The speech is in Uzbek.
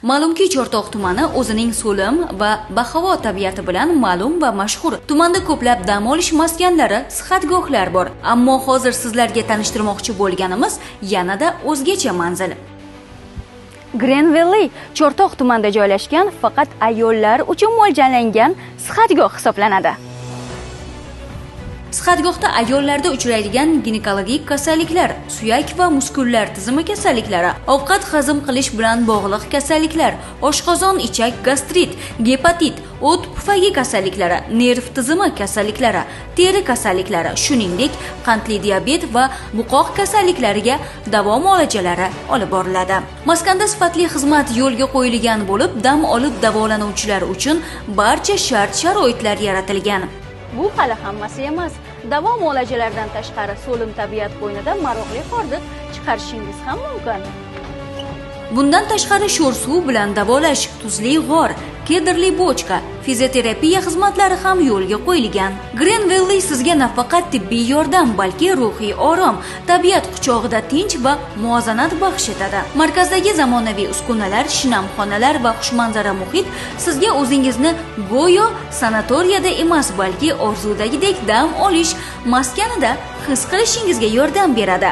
Ma'lumki, Chortoq tumani o'zining so'lim va bahavo tabiati bilan ma'lum va mashhur. Tumanda ko'plab dam olish maskanlari, sihatgohlar bor. Ammo hozir sizlarga tanishtirmoqchi bo'lganimiz yanada o'zgacha manzil. Green Valley Chortoq tumanida joylashgan, faqat ayollar uchun mo'ljallangan sihatgoh hisoblanadi. Sihatgohda ayollarda uchraydigan ginekologik kasalliklar, suyak va muskullar tizimi kasalliklari, ovqat hazm qilish bilan bog'liq kasalliklar, oshqozon ichak, gastrit, gepatit, o't pufagi kasalliklari, nerv tizimi kasalliklari, teri kasalliklari, shuningdek qandli diabet va buqoq kasalliklariga davo muolajalari olib boriladi. Maskanda sifatli xizmat yo'lga qo'yilgan bo'lib, dam olib davolanuvchilar uchun barcha shart-sharoitlar yaratilgan. Bu hali hammasi emas. Davo muolajalaridan tashqari so'lim tabiat qo'ynida maroqli hordiq chiqarishingiz ham mumkin. Bundan tashqari sho'r suv bilan davolash, tuzli g'or, kedirli bochka, fizioterapiya xizmatlari ham yo'lga qo'yilgan. Green Valley sizga nafaqat tibbiy yordam, balki ruhiy orom, tabiat quchog'ida tinch va muvozanat baxsh etadi. Markazdagi zamonaviy uskunalar, shinamxonalar va xushmanzara muhit sizga o'zingizni go'yo sanatoriyada emas, balki orzudagidek dam olish maskanida his qilishingizga yordam beradi.